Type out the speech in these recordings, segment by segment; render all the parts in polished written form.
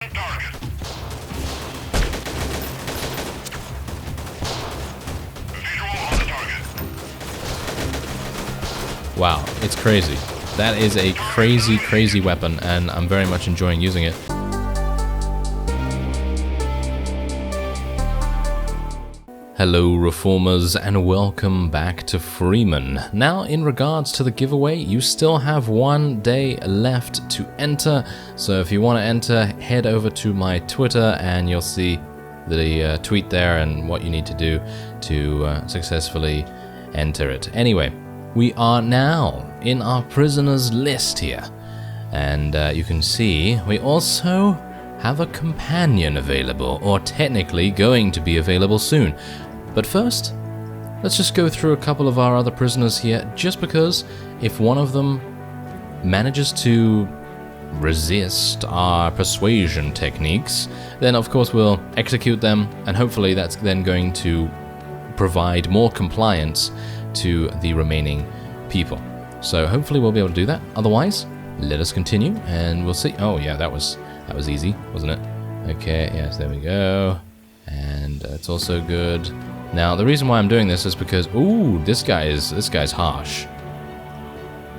Wow, it's crazy. That is a crazy, crazy weapon, and I'm very much enjoying using it. Hello Reformers, and welcome back to Freeman. Now, in regards to the giveaway, you still have 1 day left to enter, so if you want to enter, head over to my Twitter and you'll see the tweet there and what you need to do to successfully enter it. Anyway, we are now in our prisoners list here, and you can see we also have a companion available, or technically going to be available soon. But first, let's just go through a couple of our other prisoners here, just because if one of them manages to resist our persuasion techniques, then of course we'll execute them, and hopefully that's then going to provide more compliance to the remaining people. So hopefully we'll be able to do that. Otherwise, let us continue and we'll see. Oh yeah, that was easy, wasn't it? Okay, yes, there we go. And it's also good. Now, the reason why I'm doing this is because, ooh, this guy's harsh.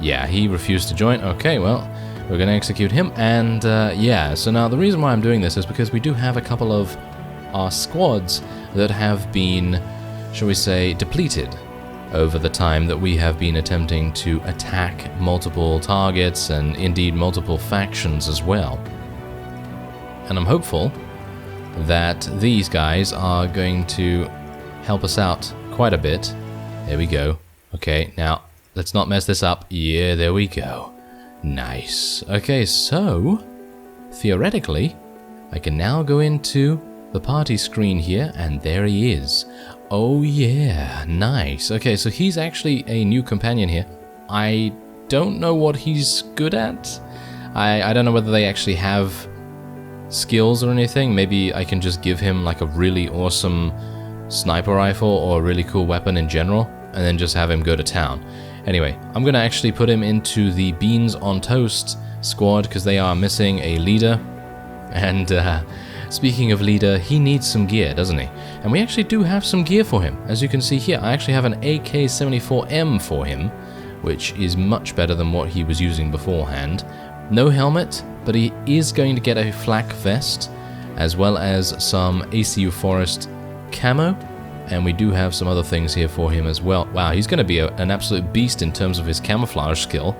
Yeah, he refused to join. Okay, well, we're going to execute him. And yeah, so now the reason why I'm doing this is because we do have a couple of our squads that have been, shall we say, depleted over the time that we have been attempting to attack multiple targets and indeed multiple factions as well. And I'm hopeful that these guys are going to help us out quite a bit. There we go. Okay, now let's not mess this up. Yeah, there we go. Nice. Okay, so theoretically, I can now go into the party screen here, and there he is. Oh yeah, nice. Okay, so he's actually a new companion here. I don't know what he's good at. I don't know whether they actually have skills or anything. Maybe I can just give him like a really awesome sniper rifle or a really cool weapon in general, and then just have him go to town. Anyway, I'm gonna actually put him into the Beans on Toast squad because they are missing a leader. And speaking of leader, he needs some gear, doesn't he? And we actually do have some gear for him. As you can see here, I actually have an AK-74M for him, which is much better than what he was using beforehand. No helmet, but he is going to get a flak vest, as well as some ACU Forest camo, and we do have some other things here for him as well. Wow, he's going to be an absolute beast in terms of his camouflage skill,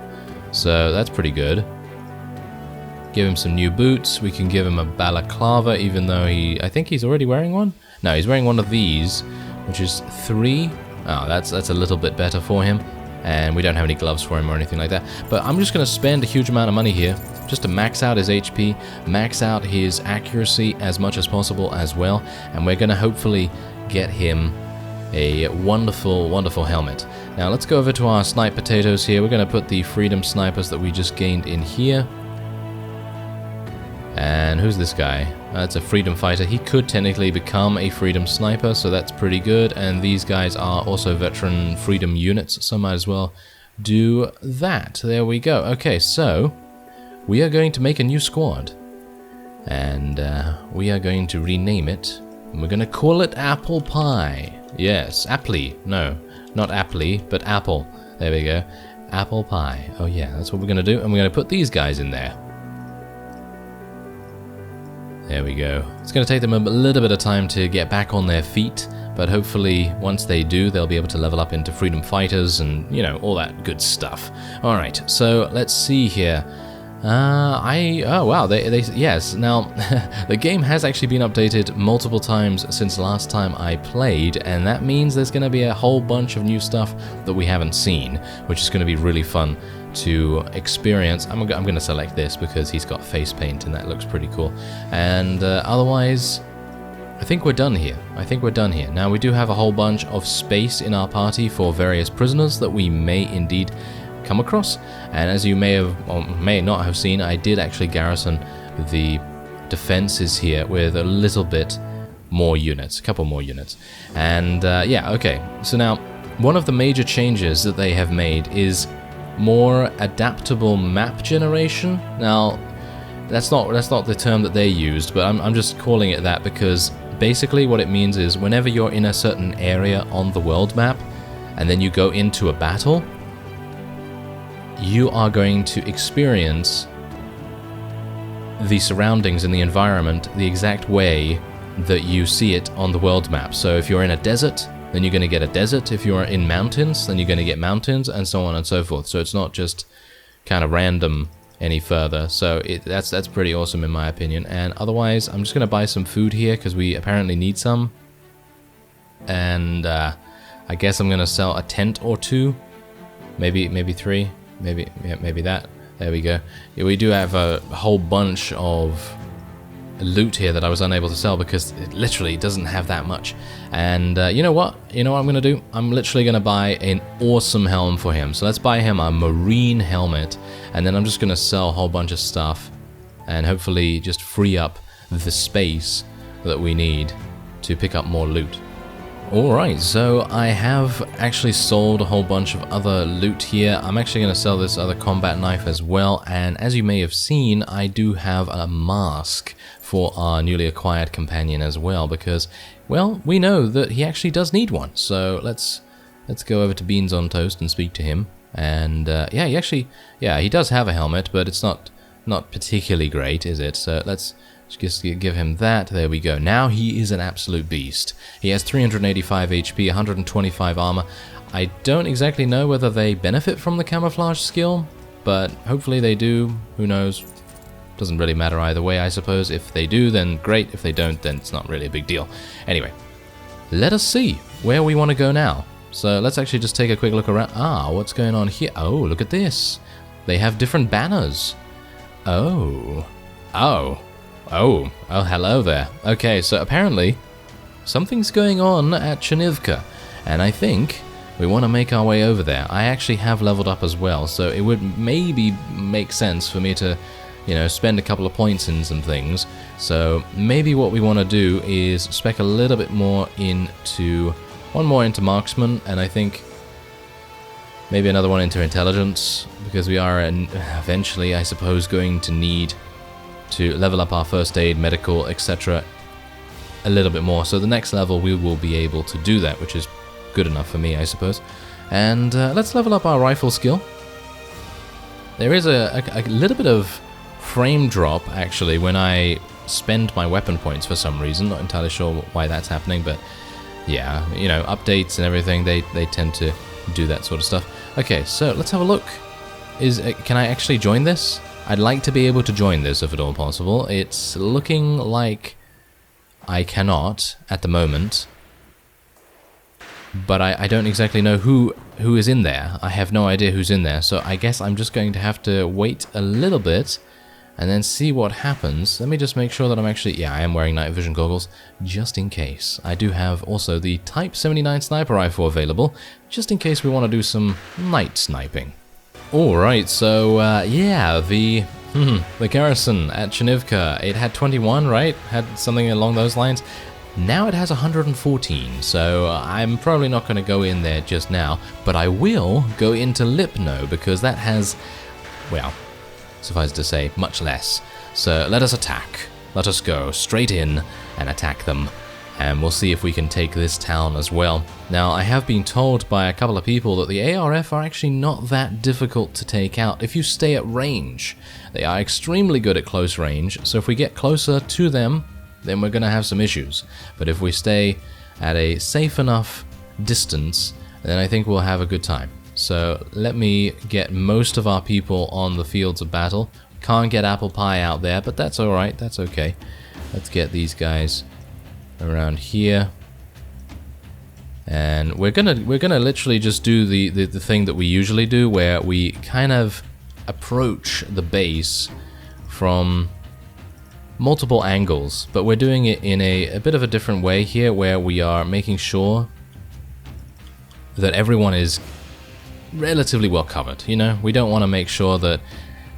so that's pretty good. Give him some new boots. We can give him a balaclava, even though I think he's already wearing one. No, he's wearing one of these, which is 3. Oh, that's a little bit better for him. And we don't have any gloves for him or anything like that. But I'm just going to spend a huge amount of money here just to max out his HP, max out his accuracy as much as possible as well. And we're going to hopefully get him a wonderful, wonderful helmet. Now let's go over to our snipe potatoes here. We're going to put the freedom snipers that we just gained in here. And who's this guy? That's a freedom fighter. He could technically become a freedom sniper, so that's pretty good. And these guys are also veteran freedom units, so might as well do that. There we go. Okay, so we are going to make a new squad. And we are going to rename it. And we're going to call it Apple Pie. Yes, Appley. No, not Appley, but Apple. There we go. Apple Pie. Oh yeah, that's what we're going to do. And we're going to put these guys in there. There we go. It's going to take them a little bit of time to get back on their feet, but hopefully once they do, they'll be able to level up into freedom fighters and, you know, all that good stuff. All right, so let's see here. Oh wow, yes. Now, the game has actually been updated multiple times since last time I played, and that means there's going to be a whole bunch of new stuff that we haven't seen, which is going to be really fun to experience. I'm going to select this because he's got face paint and that looks pretty cool. And otherwise, I think we're done here. Now, we do have a whole bunch of space in our party for various prisoners that we may indeed come across. And as you may have or may not have seen, I did actually garrison the defenses here with a little bit more units, a couple more units. And yeah, okay. So now, one of the major changes that they have made is more adaptable map generation. Now, That's not the term that they used, but I'm just calling it that because basically what it means is whenever you're in a certain area on the world map and then you go into a battle, you are going to experience the surroundings and the environment the exact way that you see it on the world map. So if you're in a desert, then you're going to get a desert. If you're in mountains, then you're going to get mountains, and so on and so forth. So it's not just kind of random any further. So that's pretty awesome in my opinion. And otherwise, I'm just going to buy some food here because we apparently need some. And I guess I'm going to sell a tent or two, maybe 3, maybe that. There we go. Yeah, we do have a whole bunch of loot here that I was unable to sell because it literally doesn't have that much. And you know what I'm gonna do? I'm literally gonna buy an awesome helm for him. So let's buy him a marine helmet, and then I'm just gonna sell a whole bunch of stuff and hopefully just free up the space that we need to pick up more loot. Alright, so I have actually sold a whole bunch of other loot here. I'm actually going to sell this other combat knife as well, and as you may have seen, I do have a mask for our newly acquired companion as well, because, well, we know that he actually does need one. So let's go over to Beans on Toast and speak to him. And yeah, he does have a helmet, but it's not particularly great, is it? So let's just give him that. There we go. Now he is an absolute beast. He has 385 HP, 125 armor. I don't exactly know whether they benefit from the camouflage skill, but hopefully they do. Who knows? Doesn't really matter either way, I suppose. If they do, then great. If they don't, then it's not really a big deal. Anyway, let us see where we want to go now. So let's actually just take a quick look around. Ah, what's going on here? Oh, look at this. They have different banners. Oh, hello there. Okay, so apparently something's going on at Chernivka, and I think we want to make our way over there. I actually have leveled up as well, so it would maybe make sense for me to, spend a couple of points in some things. So maybe what we want to do is spec a little bit more into, one more into marksman, and I think maybe another one into intelligence, because we are eventually, I suppose, going to need to level up our first aid, medical, etc. a little bit more. So the next level we will be able to do that, which is good enough for me, I suppose. And let's level up our rifle skill. There is a little bit of frame drop, actually, when I spend my weapon points for some reason. Not entirely sure why that's happening, but yeah, updates and everything, they tend to do that sort of stuff. Okay, so let's have a look. Can I actually join this? I'd like to be able to join this if at all possible. It's looking like I cannot at the moment, but I don't exactly know who is in there. I have no idea who's in there, so I guess I'm just going to have to wait a little bit and then see what happens. Let me just make sure that I'm actually, yeah, I am wearing night vision goggles, just in case. I do have also the Type 79 sniper rifle available, just in case we want to do some night sniping. Alright, so yeah, the garrison at Chernivka, it had 21, right? Had something along those lines. Now it has 114, so I'm probably not going to go in there just now, but I will go into Lipno, because that has, well, suffice to say, much less. So let us attack. Let us go straight in and attack them. And we'll see if we can take this town as well. Now, I have been told by a couple of people that the ARF are actually not that difficult to take out if you stay at range. They are extremely good at close range, so if we get closer to them, then we're going to have some issues. But if we stay at a safe enough distance, then I think we'll have a good time. So let me get most of our people on the fields of battle. Can't get Apple Pie out there, but that's alright, that's okay. Let's get these guys around here, and we're gonna literally just do the thing that we usually do, where we kind of approach the base from multiple angles, but we're doing it in a bit of a different way here, where we are making sure that everyone is relatively well covered. We don't want to make sure that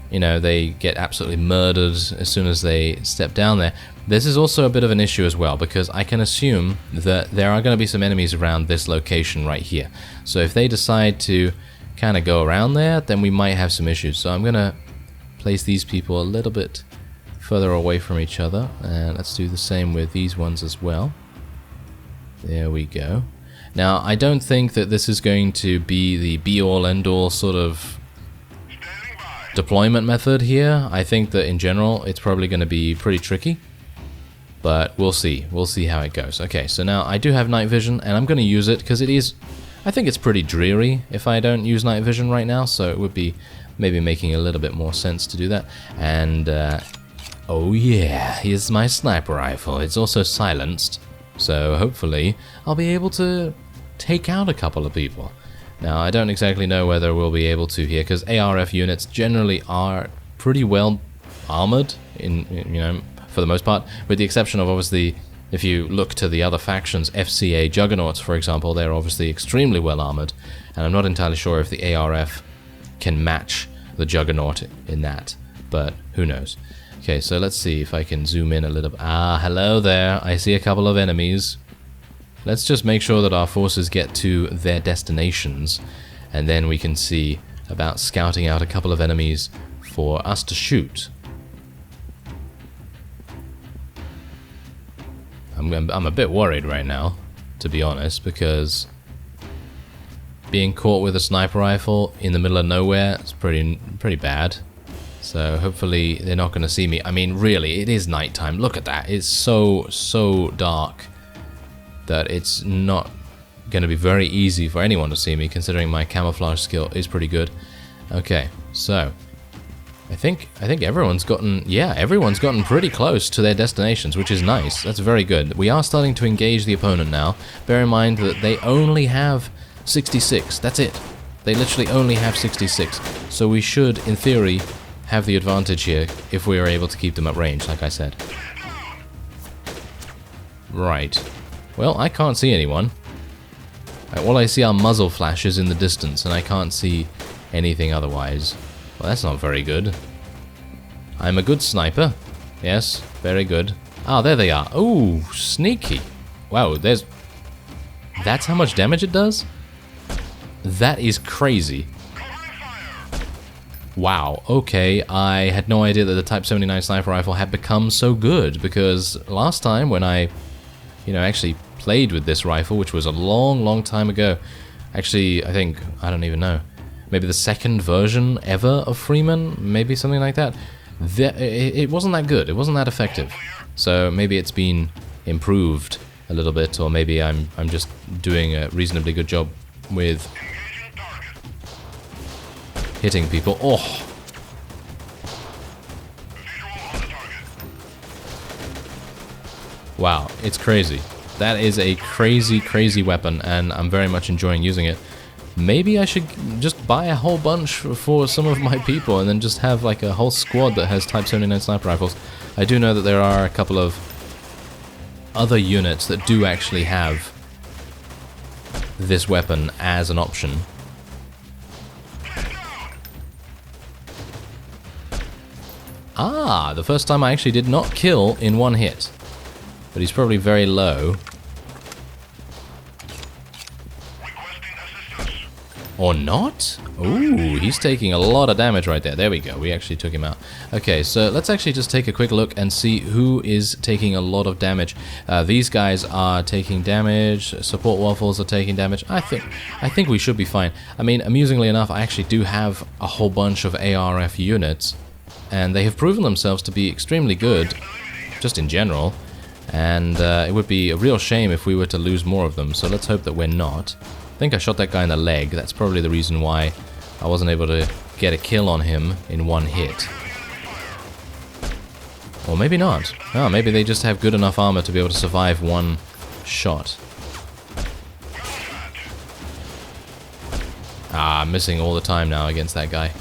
they get absolutely murdered as soon as they step down there. This is also a bit of an issue as well, because I can assume that there are going to be some enemies around this location right here. So if they decide to kind of go around there, then we might have some issues. So I'm going to place these people a little bit further away from each other. And let's do the same with these ones as well. There we go. Now, I don't think that this is going to be the be-all, end-all sort of deployment method here. I think that in general, it's probably going to be pretty tricky. But we'll see. We'll see how it goes. Okay, so now I do have night vision, and I'm going to use it because it is... I think it's pretty dreary if I don't use night vision right now, so it would be maybe making a little bit more sense to do that. And, oh yeah, here's my sniper rifle. It's also silenced, so hopefully I'll be able to take out a couple of people. Now, I don't exactly know whether we'll be able to here, because ARF units generally are pretty well armored, for the most part, with the exception of, obviously, if you look to the other factions, FCA Juggernauts, for example, they're obviously extremely well armored, and I'm not entirely sure if the ARF can match the Juggernaut in that, but who knows. Okay, so let's see if I can zoom in a little bit. Ah, hello there. I see a couple of enemies. Let's just make sure that our forces get to their destinations, and then we can see about scouting out a couple of enemies for us to shoot. I'm a bit worried right now, to be honest, because being caught with a sniper rifle in the middle of nowhere is pretty bad. So hopefully they're not going to see me. I mean, really, it is nighttime. Look at that. It's so dark that it's not going to be very easy for anyone to see me, considering my camouflage skill is pretty good. Okay, so I think everyone's gotten, yeah, everyone's gotten pretty close to their destinations, which is nice. That's very good. We are starting to engage the opponent now. Bear in mind that they only have 66. That's it. They literally only have 66. So we should, in theory, have the advantage here if we are able to keep them at range, like I said. Right. Well, I can't see anyone. All I see are muzzle flashes in the distance, and I can't see anything otherwise. Well, that's not very good. I'm a good sniper. Yes, very good. Ah, there they are. Ooh, sneaky. Wow, that's how much damage it does? That is crazy. Wow, okay, I had no idea that the Type 79 sniper rifle had become so good, because last time when I, actually played with this rifle, which was a long time ago, actually, I think, I don't even know, maybe the second version ever of Freeman, maybe something like that, it wasn't that good, it wasn't that effective. So maybe it's been improved a little bit, or maybe I'm just doing a reasonably good job with hitting people. Oh! Wow, it's crazy. That is a crazy weapon, and I'm very much enjoying using it. Maybe I should just buy a whole bunch for some of my people, and then just have like a whole squad that has Type 79 sniper rifles. I do know that there are a couple of other units that do actually have this weapon as an option. Ah, the first time I actually did not kill in one hit. But he's probably very low. Or not? Ooh, he's taking a lot of damage right there. There we go, we actually took him out. Okay, so let's actually just take a quick look and see who is taking a lot of damage. These guys are taking damage, support waffles are taking damage. I think we should be fine. I mean, amusingly enough, I actually do have a whole bunch of ARF units, and they have proven themselves to be extremely good, just in general. And it would be a real shame if we were to lose more of them, so let's hope that we're not. I think I shot that guy in the leg. That's probably the reason why I wasn't able to get a kill on him in one hit. Or maybe not. Oh, maybe they just have good enough armor to be able to survive one shot. Ah, I'm missing all the time now against that guy.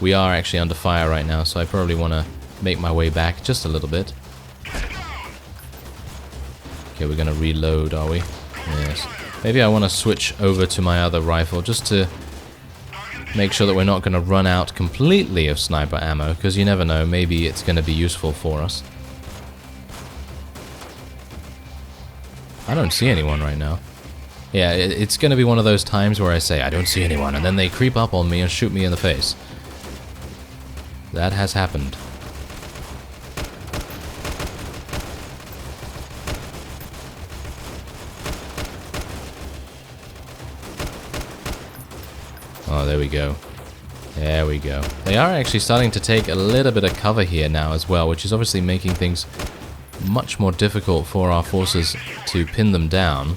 We are actually under fire right now, so I probably want to make my way back just a little bit. Okay, we're going to reload, are we? Yes. Maybe I want to switch over to my other rifle just to make sure that we're not going to run out completely of sniper ammo, because you never know, maybe it's going to be useful for us. I don't see anyone right now. Yeah, it's going to be one of those times where I say, I don't see anyone, and then they creep up on me and shoot me in the face. That has happened. there we go. There we go. They are actually starting to take a little bit of cover here now as well, which is obviously making things much more difficult for our forces to pin them down.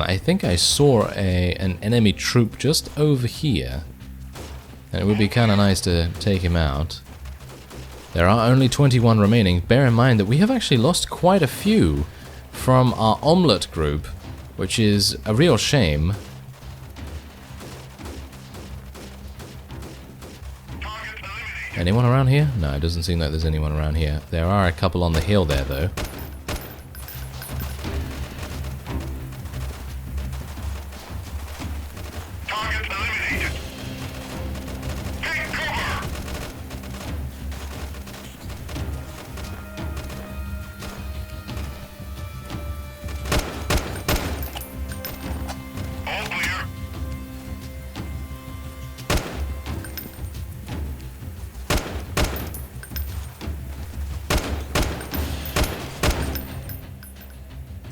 I think I saw an enemy troop just over here, and it would be kind of nice to take him out. There are only 21 remaining. Bear in mind that we have actually lost quite a few from our omelette group, which is a real shame. Anyone around here? No, it doesn't seem like there's anyone around here. There are a couple on the hill there, though.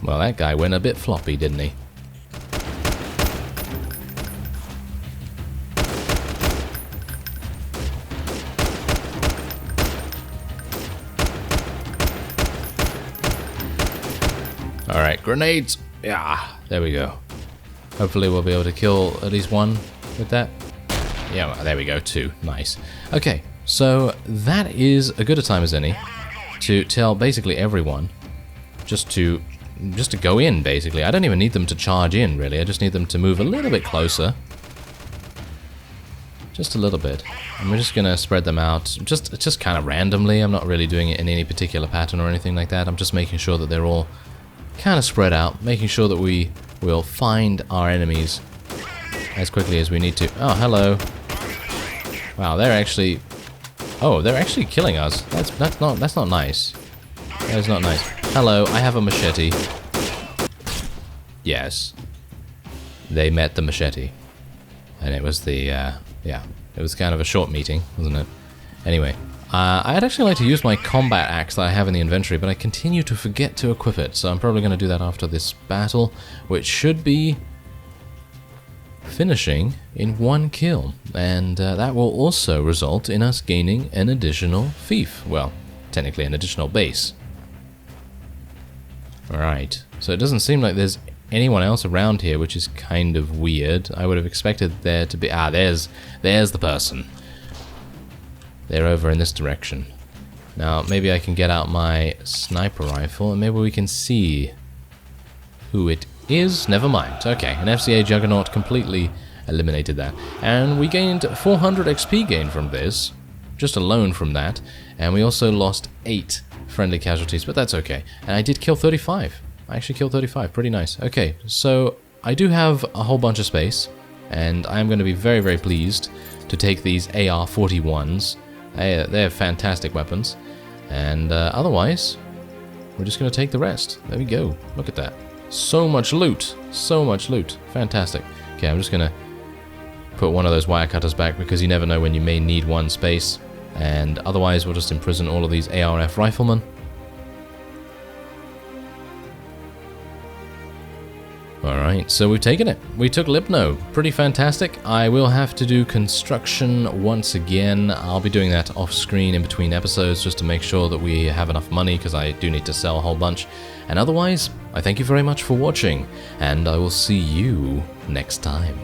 Well, that guy went a bit floppy, didn't he? Alright, grenades! Yeah, there we go. Hopefully we'll be able to kill at least one with that. Yeah, well, there we go, 2. Nice. Okay, so that is a good a time as any to tell basically everyone just to go in, basically. I don't even need them to charge in, really. I just need them to move a little bit closer. Just a little bit. And we're just going to spread them out just kind of randomly. I'm not really doing it in any particular pattern or anything like that. I'm just making sure that they're all kind of spread out, making sure that we will find our enemies as quickly as we need to. Oh, hello. Wow, they're actually... Oh, they're actually killing us. That's not nice. That is not nice. Hello, I have a machete. Yes. They met the machete. And it was the, yeah, it was kind of a short meeting, wasn't it? Anyway, I'd actually like to use my combat axe that I have in the inventory, but I continue to forget to equip it, so I'm probably going to do that after this battle, which should be finishing in 1 kill. And that will also result in us gaining an additional fief. Well, technically an additional base. Alright, so it doesn't seem like there's anyone else around here, which is kind of weird. I would have expected there to be... Ah, there's the person. They're over in this direction. Now, maybe I can get out my sniper rifle, and maybe we can see who it is. Never mind. Okay, an FCA Juggernaut completely eliminated that. And we gained 400 XP gain from this, just alone from that. And we also lost 8 friendly casualties, but that's okay. And I did kill 35. I actually killed 35. Pretty nice. Okay, so I do have a whole bunch of space, and I'm going to be very, very pleased to take these AR-41s. They're fantastic weapons. And otherwise, we're just going to take the rest. There we go. Look at that. So much loot. So much loot. Fantastic. Okay, I'm just going to put one of those wire cutters back, because you never know when you may need one space. And otherwise, we'll just imprison all of these ARF riflemen. Alright, so we've taken it. We took Lipno. Pretty fantastic. I will have to do construction once again. I'll be doing that off screen in between episodes just to make sure that we have enough money, because I do need to sell a whole bunch. And otherwise, I thank you very much for watching, and I will see you next time.